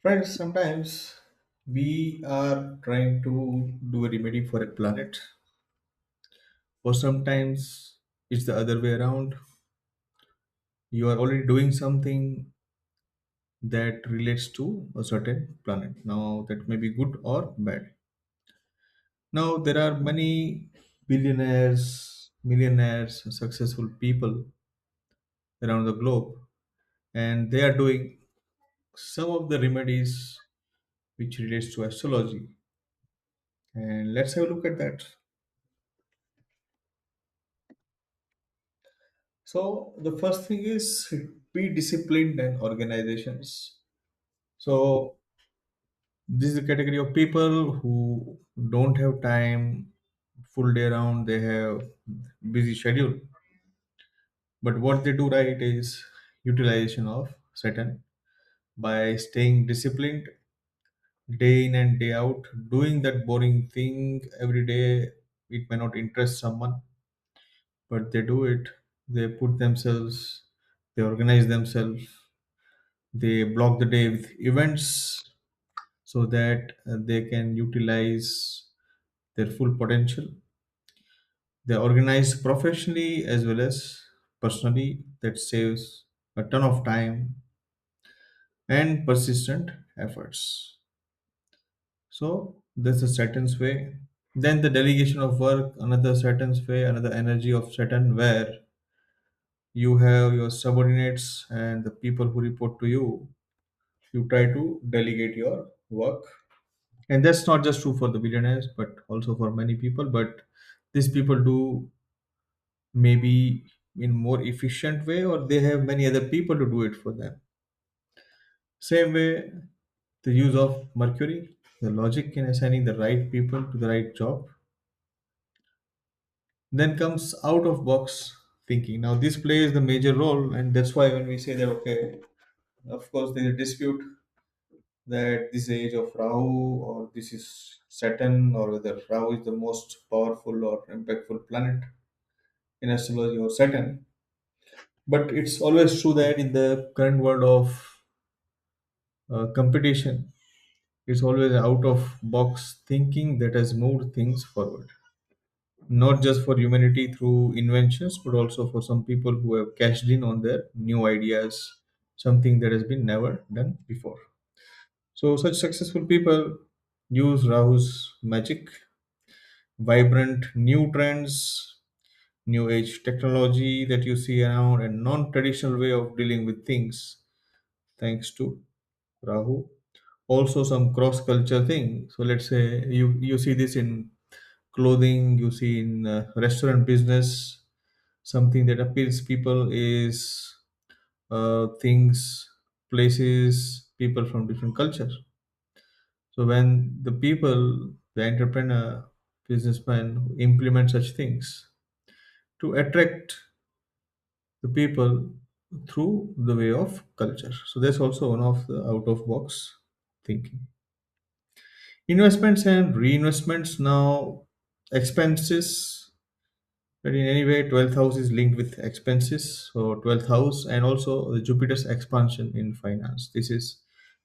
Friends, sometimes we are trying to do a remedy for a planet, or sometimes it's the other way around. You are already doing something that relates to a certain planet. Now, that may be good or bad. Now, there are many billionaires, millionaires, successful people around the globe, and they are doing some of the remedies which relates to astrology. And let's have a look at that. So the first thing is be disciplined and organizations. So this is a category of people who don't have time full day around. They have busy schedule, but what they do right is utilization of Saturn by staying disciplined day in and day out, doing that boring thing every day. It may not interest someone, but they do it. They put themselves, they organize themselves, they block the day with events so that they can utilize their full potential. They organize professionally as well as personally. That saves a ton of time and persistent efforts. So that's a Saturn's way. Then the delegation of work, another Saturn's way, another energy of Saturn, where you have your subordinates and the people who report to you. You try to delegate your work, and that's not just true for the billionaires but also for many people. But these people do maybe in more efficient way, or they have many other people to do it for them. Same way, the use of Mercury, the logic in assigning the right people to the right job. Then comes out of box thinking. Now this plays the major role, and that's why when we say that, okay, of course there's a dispute that this age of Rahu or this is Saturn, or whether Rahu is the most powerful or impactful planet in astrology or Saturn. But it's always true that in the current world of competition, it's always out of box thinking that has moved things forward. Not just for humanity through inventions, but also for some people who have cashed in on their new ideas, something that has been never done before. So, such successful people use Rahu's magic, vibrant new trends, new age technology that you see around, and non traditional way of dealing with things, thanks to Rahu. Also, some cross culture thing. So, let's say you see this in clothing, you see in restaurant business. Something that appeals people is things, places, people from different culture. So when the people, the entrepreneur, businessman who implement such things to attract the people through the way of culture. So that's also one of the out of box thinking. Investments and reinvestments, now expenses. But in any way, 12th house is linked with expenses. So 12th house and also the Jupiter's expansion in finance. This is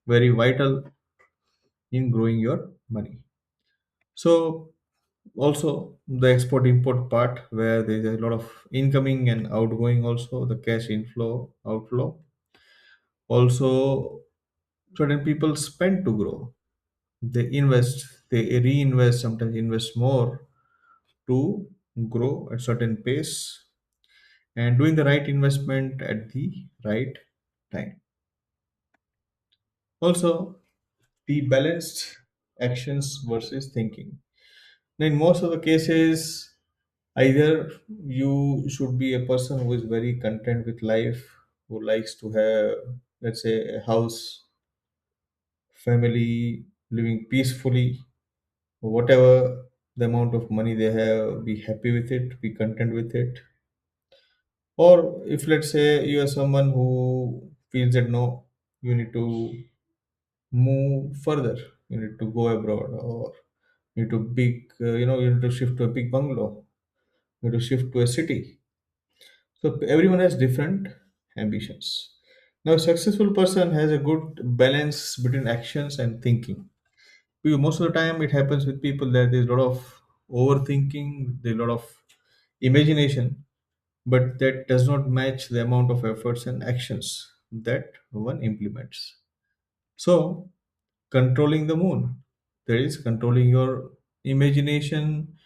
very vital in growing your money. So also the export import part, where there is a lot of incoming and outgoing, also the cash inflow outflow. Also, certain people spend to grow. They invest, they reinvest, sometimes invest more to grow at certain pace, and doing the right investment at the right time. Also, the balanced actions versus thinking. Now, in most of the cases, either you should be a person who is very content with life, who likes to have, let's say, a house, family, living peacefully, whatever the amount of money they have, be happy with it, be content with it. Or if, let's say, you are someone who feels that no, you need to move further, you need to go abroad, or you need to you need to shift to a big bungalow, you need to shift to a city. So everyone has different ambitions. Now, a successful person has a good balance between actions and thinking. Because most of the time, it happens with people that there's a lot of overthinking, there's a lot of imagination, but that does not match the amount of efforts and actions that one implements. So, controlling the moon, that is controlling your imagination,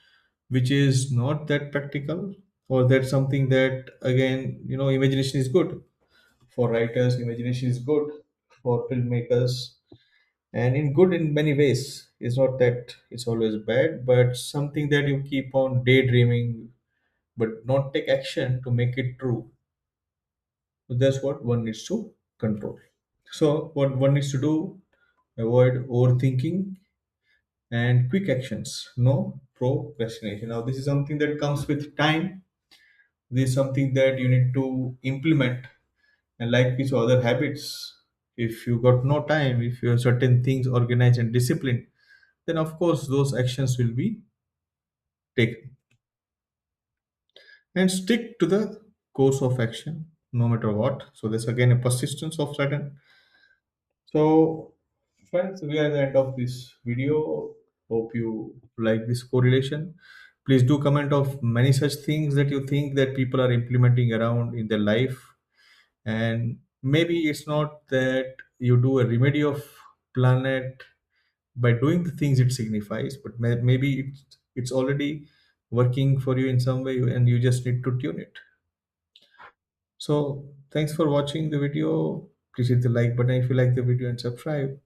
which is not that practical, or that's something that, again, imagination is good for writers, imagination is good for filmmakers, and in good in many ways. It's not that it's always bad, but something that you keep on daydreaming but not take action to make it true. So that's what one needs to control. So what one needs to do, avoid overthinking and quick actions, no procrastination. Now this is something that comes with time. This is something that you need to implement, and like with other habits, if you got no time, if you have certain things organized and disciplined, then of course those actions will be taken. And stick to the course of action no matter what. So there's again a persistence of certain. So friends, we are at the end of this video. Hope you like this correlation. Please do comment of many such things that you think that people are implementing around in their life. And maybe it's not that you do a remedy of planet by doing the things it signifies, but maybe it's already working for you in some way, and you just need to tune it. So thanks for watching the video. Please hit the like button if you like the video and subscribe.